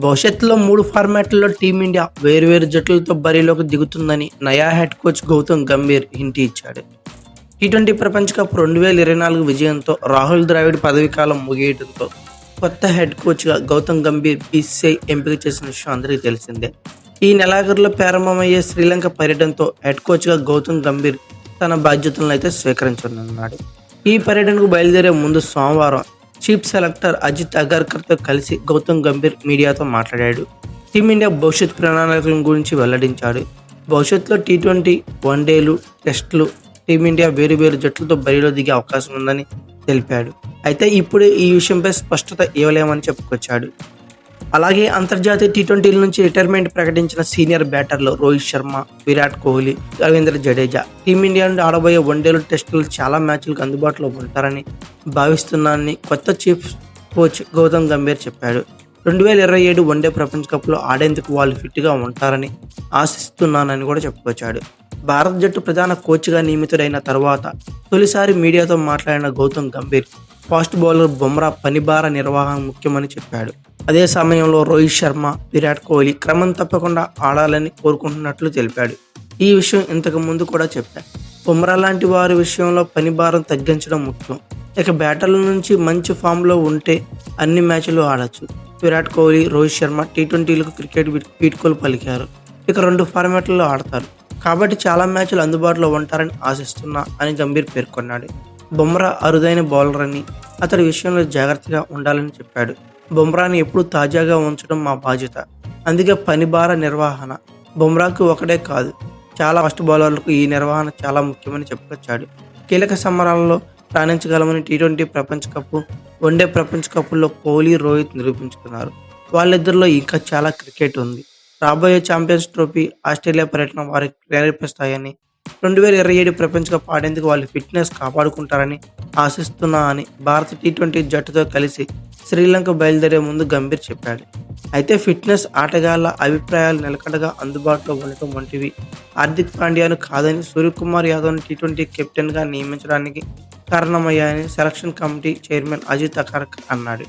భవిష్యత్తులో 3 ఫార్మాట్లలో టీమిండియా వేర్వేరు జట్లతో బరిలోకి దిగుతుందని నయా head coach Gautam Gambhir hint ఇచ్చాడు. టీ20 ప్రపంచ కప్ 2024 విజయంతో రాహుల్ ద్రావిడ్ పదవీకాలం ముగియడంతో కొత్త హెడ్ కోచ్గా గౌతమ్ గంభీర్ బీసీసీఐ ఎంపిక చేసిన విషయం అందరికీ తెలిసిందే. ఈ నెలాఖరులో ప్రారంభమయ్యే శ్రీలంక పర్యటనతో హెడ్ కోచ్గా గౌతమ్ గంభీర్ తన బాధ్యతలను అయితే స్వీకరించనున్నాడు. ఈ పర్యటనకు బయలుదేరే ముందు సోమవారం చీఫ్ సెలెక్టర్ అజిత్ అగర్కర్తో కలిసి గౌతమ్ గంభీర్ మీడియాతో మాట్లాడాడు. టీమిండియా భవిష్యత్ ప్రణాళికల గురించి వెల్లడించాడు. భవిష్యత్తులో టీ20, వన్డేలు, టెస్టులు టీమిండియా వేరు జట్లతో బరిలో దిగే అవకాశం ఉందని తెలిపాడు. అయితే ఇప్పుడే ఈ విషయంపై స్పష్టత ఇవ్వలేమని చెప్పుకొచ్చాడు. అలాగే అంతర్జాతీయ టీ20ల నుంచి రిటైర్మెంట్ ప్రకటించిన సీనియర్ బ్యాటర్లు రోహిత్ శర్మ, విరాట్ కోహ్లీ, రవీంద్ర జడేజా టీమిండియా నుండి ఆడబోయే వన్డేలు, టెస్టులు చాలా మ్యాచ్లకు అందుబాటులో ఉంటారని భావిస్తున్నానని కొత్త చీఫ్ కోచ్ గౌతమ్ గంభీర్ చెప్పాడు. 2027 వన్డే ప్రపంచ కప్లో ఆడేందుకు వాళ్ళు ఫిట్గా ఉంటారని ఆశిస్తున్నానని కూడా చెప్పుకొచ్చాడు. భారత జట్టు ప్రధాన కోచ్గా నియమితుడైన తర్వాత తొలిసారి మీడియాతో మాట్లాడిన గౌతమ్ గంభీర్ ఫాస్ట్ బౌలర్ బుమ్రా పనిభార నిర్వహణ ముఖ్యమని చెప్పాడు. అదే సమయంలో రోహిత్ శర్మ, విరాట్ కోహ్లీ క్రమం తప్పకుండా ఆడాలని కోరుకుంటున్నట్లు తెలిపాడు. ఈ విషయం ఇంతకు ముందు కూడా చెప్పాడు. బుమ్రా లాంటి వారి విషయంలో పని భారం తగ్గించడం ముఖ్యం. ఇక బ్యాటర్ల నుంచి మంచి ఫామ్లో ఉంటే అన్ని మ్యాచ్లు ఆడచ్చు. విరాట్ కోహ్లీ, రోహిత్ శర్మ టీ20లకు క్రికెట్ వీడ్కోలు పలికారు. ఇక 2 ఫార్మాట్లలో ఆడతారు కాబట్టి చాలా మ్యాచ్లు అందుబాటులో ఉంటారని ఆశిస్తున్నా అని గంభీర్ పేర్కొన్నాడు. బుమ్రా అరుదైన బౌలర్ అని, అతడి విషయంలో జాగ్రత్తగా ఉండాలని చెప్పాడు. బుమ్రాని ఎప్పుడు తాజాగా ఉంచడం మా బాధ్యత, అందుకే పని భార నిర్వహణ. బుమ్రాకు ఒకటే కాదు, చాలా ఫాస్ట్ బౌలర్లకు ఈ నిర్వహణ చాలా ముఖ్యమని చెప్పుకొచ్చాడు. కీలక సమరాలలో రాణించగలమని టీ20 ప్రపంచ కప్, వన్డే ప్రపంచ కప్లో కోహ్లీ, రోహిత్ నిరూపించుకున్నారు. వాళ్ళిద్దరిలో ఇంకా చాలా క్రికెట్ ఉంది. రాబోయే ఛాంపియన్స్ ట్రోఫీ, ఆస్ట్రేలియా పర్యటన వారికి ప్రేరేపిస్తాయని, 2027 ప్రపంచ కప్ ఆడేందుకు వాళ్ళు ఫిట్నెస్ కాపాడుకుంటారని ఆశిస్తున్నా అని భారత టీ20 జట్టుతో కలిసి శ్రీలంక బయలుదేరే ముందు గంభీర్ చెప్పాడు. అయితే ఫిట్నెస్, ఆటగాళ్ల అభిప్రాయాలు నిలకడగా అందుబాటులో ఉండటం వంటివి హార్దిక్ పాండ్యాను కాదని, సూర్యకుమార్ యాదవ్ను టీ20 కెప్టెన్గా నియమించడానికి కారణమయ్యాయని selection committee chairman Ajit Agarkar అన్నాడు.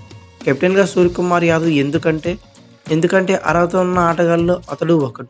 కెప్టెన్గా సూర్యకుమార్ యాదవ్ ఎందుకంటే అర్హత ఉన్న ఆటగాళ్ళు అతడు ఒకడు.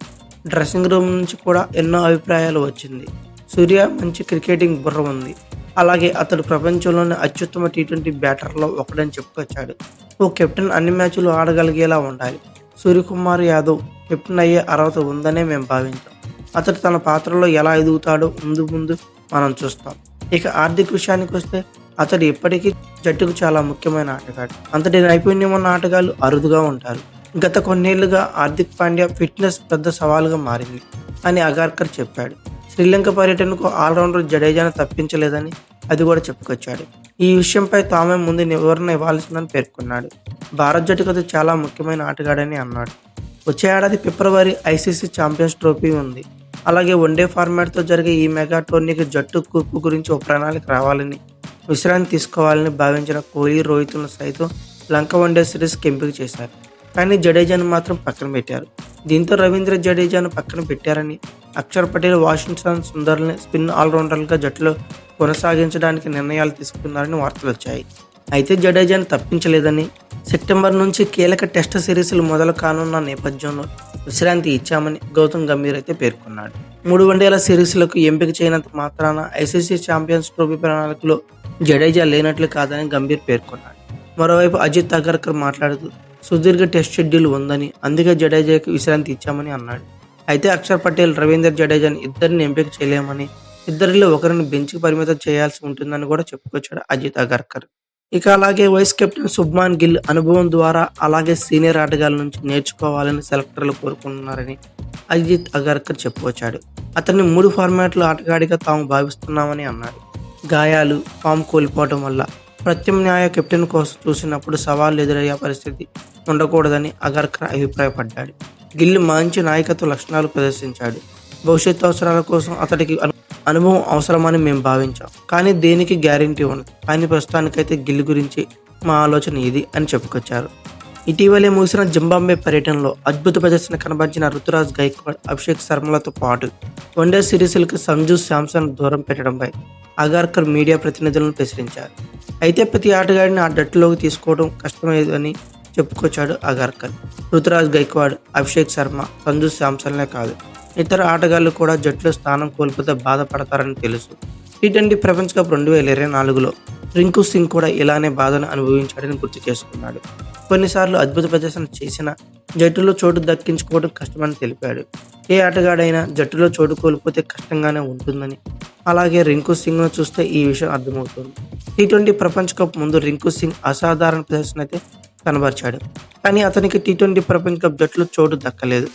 డ్రెస్సింగ్ రూమ్ నుంచి కూడా ఎన్నో అభిప్రాయాలు వచ్చింది. సూర్య మంచి క్రికెటింగ్ బుర్ర ఉంది, అలాగే అతడు ప్రపంచంలోని అత్యుత్తమ టీ20 బ్యాటర్లో ఒకడని చెప్పుకొచ్చాడు. ఓ కెప్టెన్ అన్ని మ్యాచ్లు ఆడగలిగేలా ఉండాలి. సూర్యకుమార్ యాదవ్ కెప్టెన్ అయ్యే అర్హత ఉందనే మేము భావించాం. అతడు తన పాత్రలో ఎలా ఎదుగుతాడో ముందు మనం చూస్తాం. ఇక హార్దిక్ విషయానికి వస్తే అతడు ఇప్పటికీ జట్టుకు చాలా ముఖ్యమైన ఆటగాడు. అంతటి నైపుణ్యం ఉన్న ఆటగాళ్లు అరుదుగా ఉంటారు. గత కొన్నేళ్లుగా హార్దిక్ పాండ్యా ఫిట్నెస్ పెద్ద సవాలుగా మారింది అని అగర్కర్ చెప్పాడు. శ్రీలంక పర్యటనకు ఆల్రౌండర్ జడేజాను తప్పించలేదని అది కూడా చెప్పుకొచ్చాడు. ఈ విషయంపై తామే ముందు వివరణ ఇవ్వాల్సిందని పేర్కొన్నాడు. భారత జట్టుకు అది చాలా ముఖ్యమైన ఆటగాడని అన్నాడు. వచ్చే ఏడాది ఫిబ్రవరి ఐసీసీ ఛాంపియన్స్ ట్రోఫీ ఉంది. అలాగే వన్డే ఫార్మాట్తో జరిగే ఈ మెగా టోర్నీకి జట్టు కూర్పు గురించి ఒక ప్రణాళిక రావాలని, విశ్రాంతి తీసుకోవాలని భావించిన కోహ్లీ, రోహిత్లను సైతం లంక వన్డే సిరీస్కి ఎంపిక చేశారు. కానీ జడేజాను మాత్రం పక్కన పెట్టారు. దీంతో రవీంద్ర జడేజాను పక్కన పెట్టారని, అక్షర్ పటేల్, వాషింగ్టన్ సుందర్ని స్పిన్ ఆల్రౌండర్లుగా జట్టులో కొనసాగించడానికి నిర్ణయాలు తీసుకున్నారని వార్తలు వచ్చాయి. అయితే జడేజాను తప్పించలేదని, సెప్టెంబర్ నుంచి కీలక టెస్ట్ సిరీస్లు మొదలు కానున్న నేపథ్యంలో విశ్రాంతి ఇచ్చామని గౌతమ్ గంభీర్ అయితే పేర్కొన్నాడు. 3 వన్డేల సిరీస్లకు ఎంపిక చేయనంత మాత్రాన ఐసీసీ ఛాంపియన్స్ ట్రోఫీ ప్రణాళికలో జడేజా లేనట్లు కాదని గంభీర్ పేర్కొన్నాడు. మరోవైపు అజిత్ అగర్కర్ మాట్లాడుతూ సుదీర్ఘ టెస్ట్ షెడ్యూల్ ఉందని, అందుకే జడేజాకి విశ్రాంతి ఇచ్చామని అన్నాడు. అయితే అక్షర్ పటేల్, రవీంద్ర జడేజాని ఇద్దరిని ఎంపిక చేయలేమని, ఇద్దరిలో ఒకరిని బెంచ్కి పరిమితం చేయాల్సి ఉంటుందని కూడా చెప్పుకొచ్చాడు అజిత్ అగర్కర్. ఇక అలాగే వైస్ కెప్టెన్ శుభ్మాన్ గిల్ అనుభవం ద్వారా అలాగే సీనియర్ ఆటగాళ్ల నుంచి నేర్చుకోవాలని సెలెక్టర్లు కోరుకుంటున్నారని అజిత్ అగర్కర్ చెప్పుకొచ్చాడు. అతన్ని 3 ఫార్మాట్ల ఆటగాడిగా తాము భావిస్తున్నామని అన్నాడు. గాయాలు, ఫామ్ కోల్పోవడం వల్ల ప్రత్యామ్నాయ కెప్టెన్ కోసం చూసినప్పుడు సవాళ్లు ఎదురయ్యే పరిస్థితి ఉండకూడదని అగర్కర్ అభిప్రాయపడ్డాడు. గిల్ మంచి నాయకత్వ లక్షణాలు ప్రదర్శించాడు. భవిష్యత్తు అవసరాల కోసం అతడికి అనుభవం అవసరమని మేము భావించాం, కానీ దేనికి గ్యారంటీ ఉండదు. కానీ ప్రస్తుతానికైతే గిల్ గురించి మా ఆలోచన ఇది అని చెప్పుకొచ్చారు. ఇటీవలే ముగిసిన జింబాబ్వే పర్యటనలో అద్భుత ప్రదర్శన కనబరిచిన రుతురాజ్ గైక్వాడ్, అభిషేక్ శర్మలతో పాటు వన్డే సిరీస్లకు సంజు శాంసన్ దూరం పెట్టడంపై అగర్కర్ మీడియా ప్రతినిధులను ప్రశ్నించారు. అయితే ప్రతి ఆటగాడిని ఆ జట్టులోకి తీసుకోవడం కష్టమేదని చెప్పుకొచ్చాడు అగర్కర్. రుతురాజ్ గైక్వాడ్, అభిషేక్ శర్మ, సంజు శాంసన్లే కాదు, ఇతర ఆటగాళ్లు కూడా జట్టులో స్థానం కోల్పోతే బాధపడతారని తెలుసు. టీ20 ప్రపంచ కప్ 2024లో రింకు సింగ్ కూడా ఇలానే బాధను అనుభవించాడని గుర్తు చేసుకున్నాడు. కొన్నిసార్లు అద్భుత ప్రదర్శన చేసినా జట్టులో చోటు దక్కించుకోవడం కష్టమని తెలిపాడు. ఏ ఆటగాడైనా జట్టులో చోటు కోల్పోతే కష్టంగానే ఉంటుందని, అలాగే రింకు సింగ్ను చూస్తే ఈ విషయం అర్థమవుతుంది. టీ20 ప్రపంచ కప్ ముందు రింకు సింగ్ అసాధారణ ప్రదర్శన అయితే కనబరిచాడు. కానీ అతనికి టీ20 ప్రపంచ కప్ జట్టులో చోటు దక్కలేదు.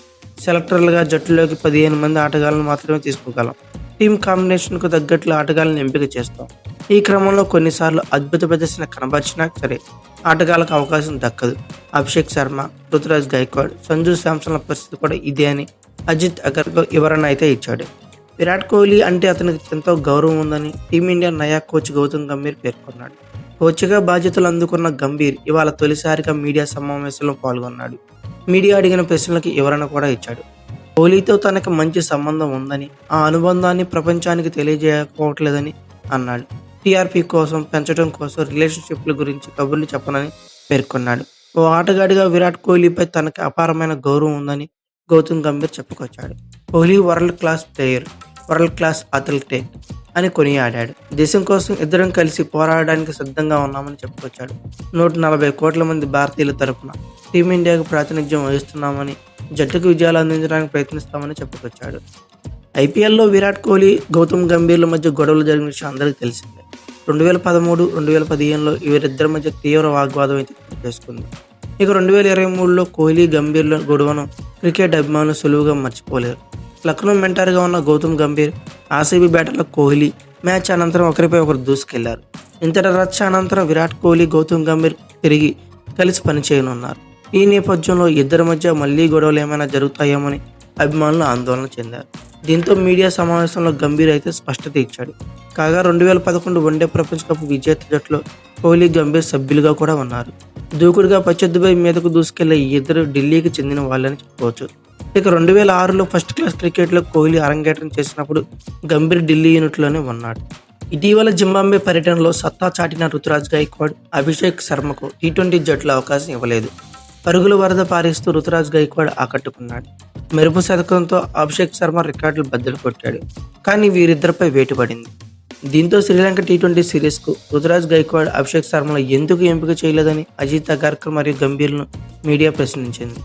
సెలెక్టర్లుగా జట్టులోకి 15 మంది ఆటగాళ్లను మాత్రమే తీసుకోగలం. టీమ్ కాంబినేషన్కు తగ్గట్లు ఆటగాళ్లను ఎంపిక చేస్తాం. ఈ క్రమంలో కొన్నిసార్లు అద్భుత ప్రదర్శన కనబరిచినా సరే ఆటగాళ్లకు అవకాశం దక్కదు. అభిషేక్ శర్మ, రుతురాజ్ గైక్వాడ్, సంజు శాంసన్ల పరిస్థితి కూడా ఇదే అని అజిత్ అగర్కర్ వివరణ అయితే ఇచ్చాడు. విరాట్ కోహ్లీ అంటే అతనికి ఎంతో గౌరవం ఉందని టీమిండియా నయా కోచ్ గౌతమ్ గంభీర్ పేర్కొన్నాడు. కోచ్గా బాధ్యతలు అందుకున్న గంభీర్ ఇవాళ తొలిసారిగా మీడియా సమావేశంలో పాల్గొన్నాడు. మీడియా అడిగిన ప్రశ్నలకు వివరణ కూడా ఇచ్చాడు. కోహ్లీతో తనకు మంచి సంబంధం ఉందని, ఆ అనుబంధాన్ని ప్రపంచానికి తెలియజేయకపోవట్లేదని అన్నాడు. టీఆర్పీ కోసం, పెంచడం కోసం రిలేషన్షిప్ల గురించి కబుర్లు చెప్పనని పేర్కొన్నాడు. ఓ ఆటగాడిగా విరాట్ కోహ్లీపై తనకు అపారమైన గౌరవం ఉందని గౌతమ్ గంభీర్ చెప్పుకొచ్చాడు. Kohli world class player, world class athlete అని కొనియాడాడు. దేశం కోసం ఇద్దరం కలిసి పోరాడడానికి సిద్ధంగా ఉన్నామని చెప్పుకొచ్చాడు. 140 కోట్ల మంది భారతీయుల తరపున టీమిండియాకు ప్రాతినిధ్యం వహిస్తున్నామని, జట్టుకు విజయాలు అందించడానికి ప్రయత్నిస్తామని చెప్పుకొచ్చాడు. ఐపీఎల్లో విరాట్ కోహ్లీ, గౌతమ్ గంభీర్ల మధ్య గొడవలు జరిగిన విషయం అందరికీ తెలిసిందే. 2013, 2015లో వీరిద్దరి మధ్య తీవ్ర వాగ్వాదం అయితే చేసుకుంది. ఇక 2023లో కోహ్లీ గంభీర్ల గొడవను క్రికెట్ అభిమానులు సులువుగా మర్చిపోలేరు. లక్నో మెంటర్గా ఉన్న గౌతమ్ గంభీర్, ఆర్సీబీ బ్యాటర్ల కోహ్లీ మ్యాచ్ అనంతరం ఒకరిపై ఒకరు దూసుకెళ్లారు. ఇంతటి రచ్చ అనంతరం విరాట్ కోహ్లీ, గౌతమ్ గంభీర్ తిరిగి కలిసి పనిచేయనున్నారు. ఈ నేపథ్యంలో ఇద్దరి మధ్య మళ్లీ గొడవలు ఏమైనా జరుగుతాయేమని అభిమానులు ఆందోళన చెందారు. దీంతో మీడియా సమావేశంలో గంభీర్ అయితే స్పష్టత ఇచ్చాడు. కాగా 2011 వన్డే ప్రపంచ కప్ విజేత జట్టులో కోహ్లీ, గంభీర్ సభ్యులుగా కూడా ఉన్నారు. దూకుడుగా ప్రత్యర్థిపై మీదకు దూసుకెళ్లే ఈ ఇద్దరు ఢిల్లీకి చెందిన వాళ్ళని చెప్పుకోవచ్చు. ఇక 2006లో ఫస్ట్ క్లాస్ క్రికెట్లో కోహ్లీ అరంగేట్రం చేసినప్పుడు గంభీర్ ఢిల్లీ యూనిట్లోనే ఉన్నాడు. ఇటీవల జింబాబ్వే పర్యటనలో సత్తా చాటిన రుతురాజ్ గైక్వాడ్, అభిషేక్ శర్మకు టీ20 జట్టులో అవకాశం ఇవ్వలేదు. పరుగుల వరద పారిస్తూ రుతురాజ్ గైక్వాడ్ ఆకట్టుకున్నాడు. మెరుపు శతకంతో అభిషేక్ శర్మ రికార్డులు బద్దలు కొట్టాడు. కానీ వీరిద్దరిపై వేటు పడింది. దీంతో శ్రీలంక టీ20 సిరీస్కు రుతురాజ్ గైక్వాడ్, అభిషేక్ శర్మలు ఎందుకు ఎంపిక చేయలేదని అజిత్ అగర్కర్ మరియు గంభీర్ను మీడియా ప్రశ్నించింది.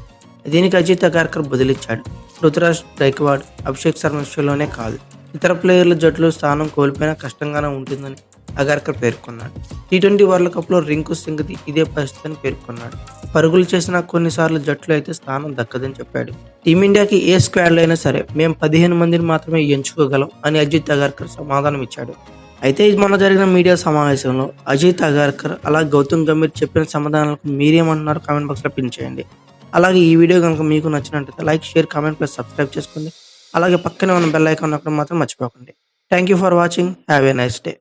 దీనికి అజిత్ అగర్కర్ బదులిచ్చాడు. రుతురాజ్ గైక్వాడ్, అభిషేక్ శర్మ విషయంలోనే కాదు, ఇతర ప్లేయర్ల జట్టులో స్థానం కోల్పోయినా కష్టంగానే ఉంటుందని అగర్కర్ పేర్కొన్నాడు. టీ20 వరల్డ్ కప్లో రింకు సింగ్ది ఇదే పరిస్థితి అని పేర్కొన్నాడు. పరుగులు చేసిన కొన్నిసార్లు జట్టులో అయితే స్థానం దక్కదని చెప్పాడు. టీమిండియాకి ఏ స్క్వాడ్లో అయినా సరే మేము 15 మందిని మాత్రమే ఎంచుకోగలం అని అజిత్ అగర్కర్ సమాధానం ఇచ్చాడు. అయితే మొన్న జరిగిన మీడియా సమావేశంలో అజిత్ అగర్కర్ అలాగే గౌతమ్ గంభీర్ చెప్పిన సమాధానాలకు మీరేమంటున్నారో కామెంట్ బాక్స్లో పిన్ చేయండి. అలాగే ఈ వీడియో కనుక మీకు నచ్చినట్లయితే like, share, comment plus subscribe చేసుకోండి. అలాగే పక్కనే ఉన్న బెల్ ఐకాన్ నొక్కడం మాత్రం మర్చిపోకండి. Thank you for watching. Have a nice day.